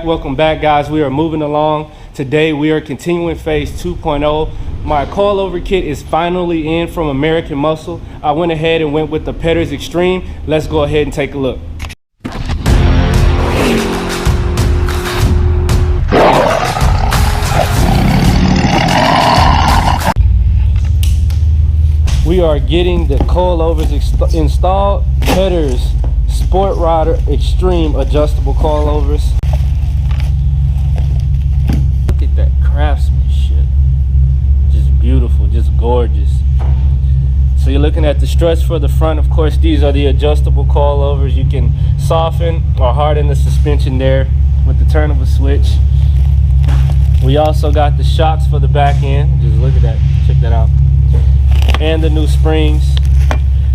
welcome back, guys. We are moving along. Today we are continuing phase 2.0. My coilover kit is finally in from American Muscle. I went ahead and went with the Petters Extreme. Let's go ahead and take a look. We are getting the coilovers installed. Petters Sport Rider Extreme adjustable coilovers. Look at that craftsmanship. Just beautiful, just gorgeous. So you're looking at the struts for the front. Of course, these are the adjustable coilovers. You can soften or harden the suspension there with the turn of a switch. We also got the shocks for the back end. Just look at that, check that out. And the new springs.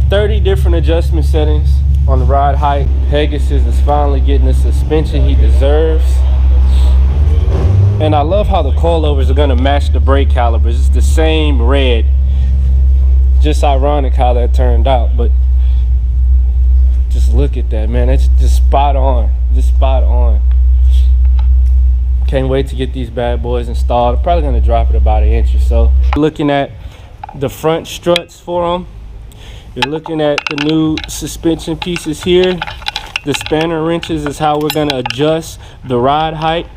30 different adjustment settings on the ride height. Pegasus is finally getting the suspension he deserves. And I love how the coilovers are gonna match the brake calipers. It's the same red. Just ironic how that turned out, but just look at that, man. It's just spot on, just spot on. Can't wait to get these bad boys installed. I'm probably gonna drop it about an inch or so. Looking at the front struts for them. You're looking at the new suspension pieces here. The spanner wrenches is how we're gonna adjust the ride height.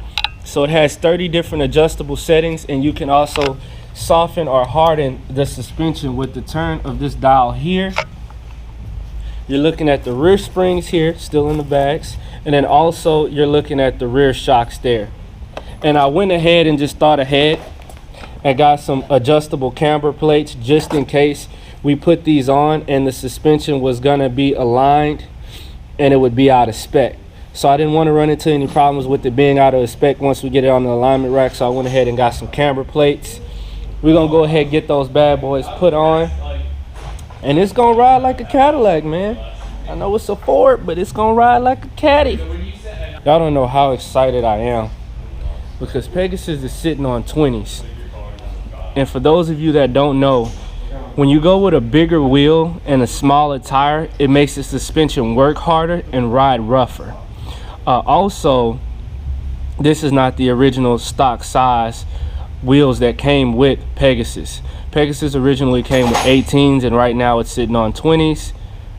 So it has 30 different adjustable settings, and you can also soften or harden the suspension with the turn of this dial here. You're looking at the rear springs here, still in the bags. And then also you're looking at the rear shocks there. And I went ahead and just thought ahead. I got some adjustable camber plates just in case we put these on and the suspension was gonna be aligned and it would be out of spec. So I didn't want to run into any problems with it being out of spec once we get it on the alignment rack. So I went ahead and got some camber plates. We're gonna go ahead and get those bad boys put on. And it's gonna ride like a Cadillac, man. I know it's a Ford, but it's gonna ride like a Caddy. Y'all don't know how excited I am because Pegasus is sitting on 20s. And for those of you that don't know, when you go with a bigger wheel and a smaller tire, it makes the suspension work harder and ride rougher. Also, this is not the original stock size wheels that came with Pegasus. Pegasus originally came with 18s and right now it's sitting on 20s.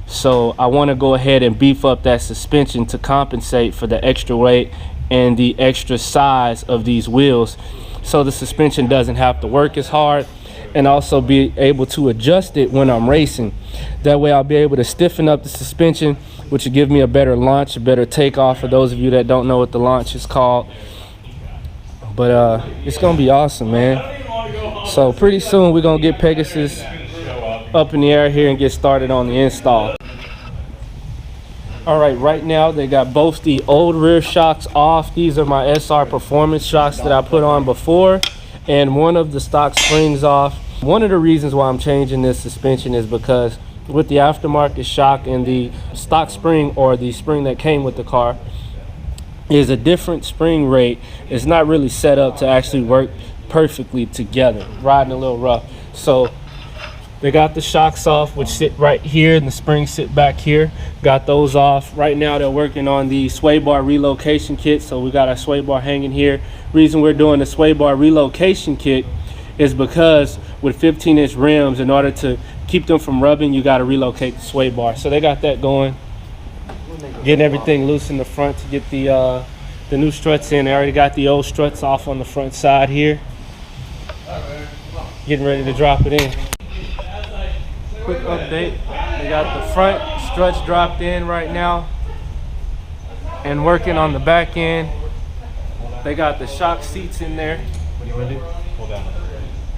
So I want to go ahead and beef up that suspension to compensate for the extra weight and the extra size of these wheels, so the suspension doesn't have to work as hard, and also be able to adjust it when I'm racing. That way I'll be able to stiffen up the suspension, which will give me a better launch, a better takeoff for those of you that don't know what the launch is called. But it's gonna be awesome, man. So pretty soon we're gonna get Pegasus up in the air here and get started on the install. All right, right now they got both the old rear shocks off. These are my SR Performance shocks that I put on before, and one of the stock springs off. One of the reasons why I'm changing this suspension is because with the aftermarket shock and the stock spring, or the spring that came with the car, is a different spring rate. It's not really set up to actually work perfectly together, riding a little rough. So they got the shocks off, which sit right here, and the springs sit back here. Got those off. Right now they're working on the Swaybar Relocation kit, so we got our Swaybar hanging here. Reason we're doing the Swaybar Relocation kit is because with 15-inch rims, in order to keep them from rubbing, you got to relocate the Swaybar. So they got that going. Getting everything loose in the front to get the new struts in. They already got the old struts off on the front side here. Getting ready to drop it in. Quick update, they got the front struts dropped in right now and working on the back end. They got the shock seats in there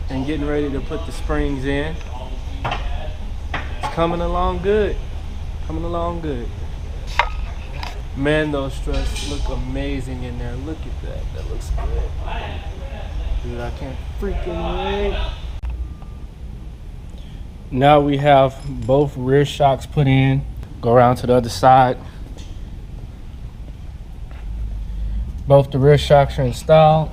and getting ready to put the springs in. It's coming along good, coming along good. Man, those struts look amazing in there. Look at that, that looks good. Dude, I can't freaking wait. Now we have both rear shocks put in. Go around to the other side. Both the rear shocks are installed.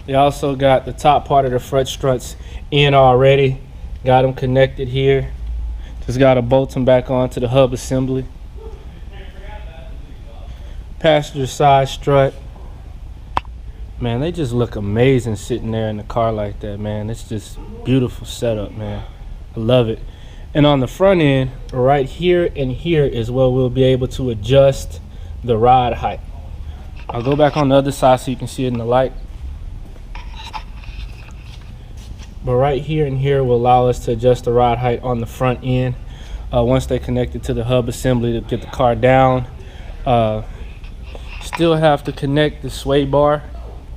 They also got the top part of the front struts in already. Got them connected here. Just got to bolt them back onto the hub assembly. Passenger side strut Man, they just look amazing sitting there in the car like that, man. It's just beautiful setup, man. I love it. And on the front end, right here and here is where we'll be able to adjust the ride height. I'll go back on the other side so you can see it in the light. But right here and here will allow us to adjust the ride height on the front end. Once they connect it to the hub assembly to get the car down. Still have to connect the sway bar.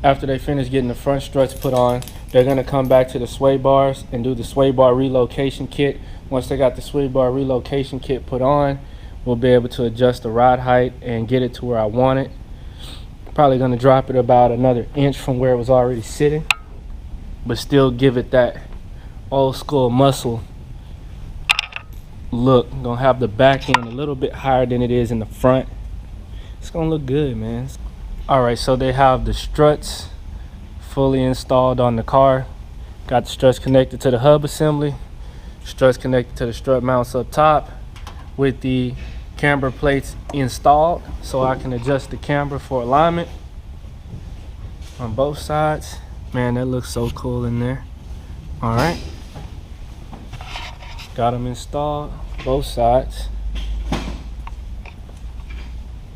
After they finish getting the front struts put on, they're going to come back to the sway bars and do the sway bar relocation kit. Once they got the sway bar relocation kit put on, we'll be able to adjust the ride height and get it to where I want it. Probably going to drop it about another inch from where it was already sitting, but still give it that old school muscle look. Gonna have the back end a little bit higher than it is in the front. It's gonna look good, man. All right, so they have the struts fully installed on the car. Got the struts connected to the hub assembly, struts connected to the strut mounts up top with the camber plates installed, so I can adjust the camber for alignment on both sides. Man, that looks so cool in there. All right, got them installed both sides.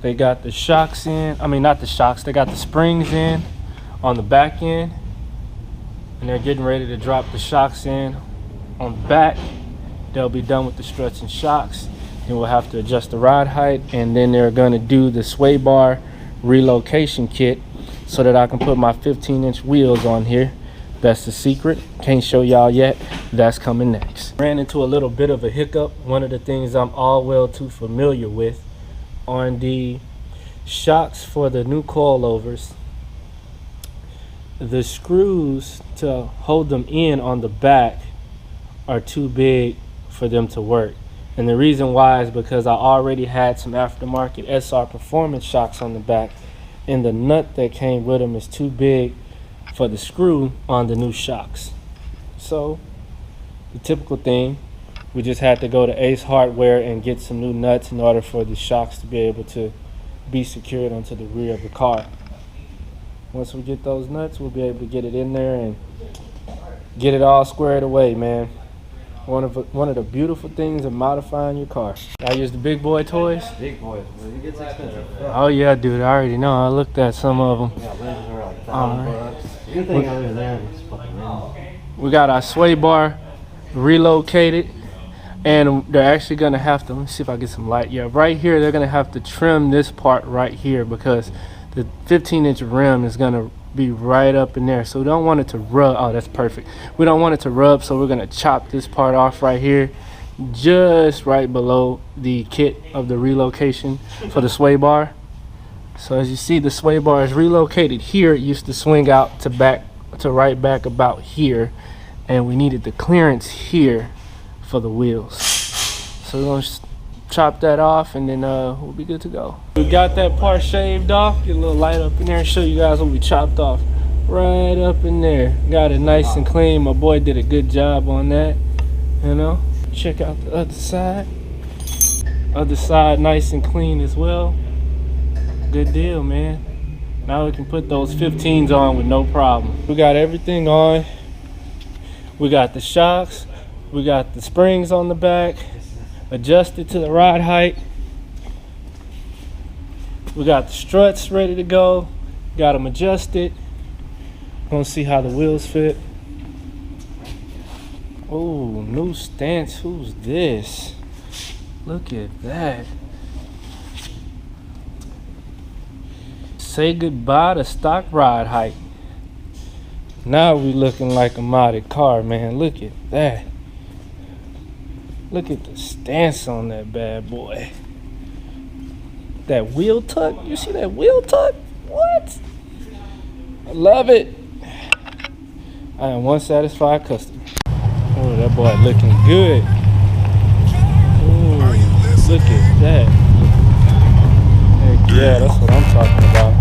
They got the shocks in, I mean not the shocks, they got the springs in on the back end, and they're getting ready to drop the shocks in on the back. They'll be done with the struts and shocks, and we'll have to adjust the ride height, and then they're going to do the sway bar relocation kit so that I can put my 15-inch wheels on here. That's the secret. Can't show y'all yet. That's coming next. Ran into a little bit of a hiccup. One of the things I'm all well too familiar with on the shocks for the new coilovers, the screws to hold them in on the back are too big for them to work. And the reason why is because I already had some aftermarket SR Performance shocks on the back, and the nut that came with them is too big for the screw on the new shocks. So the typical thing, we just had to go to Ace Hardware and get some new nuts in order for the shocks to be able to be secured onto the rear of the car. Once we get those nuts, we'll be able to get it in there and get it all squared away, man. One of the beautiful things of modifying your car. I use the big boy toys. Big boys, it gets expensive. Oh yeah, dude, I already know. I looked at some of them. Yeah, lenses are like $1,000. Good thing over there is fucking real. We got our sway bar relocated, and they're actually gonna have to, let me see if I get some light. Yeah, right here they're gonna have to trim this part right here because the 15-inch rim is gonna be right up in there, so we don't want it to rub. Oh, that's perfect. We don't want it to rub, so we're gonna chop this part off right here, just right below the kit of the relocation for the sway bar. So as you see, the sway bar is relocated here. It used to swing out to right back about here, and we needed the clearance here for the wheels. So we're gonna chop that off, and then we'll be good to go. We got that part shaved off. Get a little light up in there and show you guys what we chopped off. Right up in there. Got it nice and clean. My boy did a good job on that. You know, check out the other side. Other side nice and clean as well. Good deal, man. Now we can put those 15s on with no problem. We got everything on. We got the shocks. We got the springs on the back, adjusted to the ride height. We got the struts ready to go. Got them adjusted. Gonna see how the wheels fit. Oh, new stance. Who's this? Look at that. Say goodbye to stock ride height. Now we looking like a modded car, man. Look at that. Look at the stance on that bad boy. That wheel tuck. You see that wheel tuck? What? I love it. I am one satisfied customer. Oh, that boy looking good. Ooh, look at that. Heck yeah, that's what I'm talking about.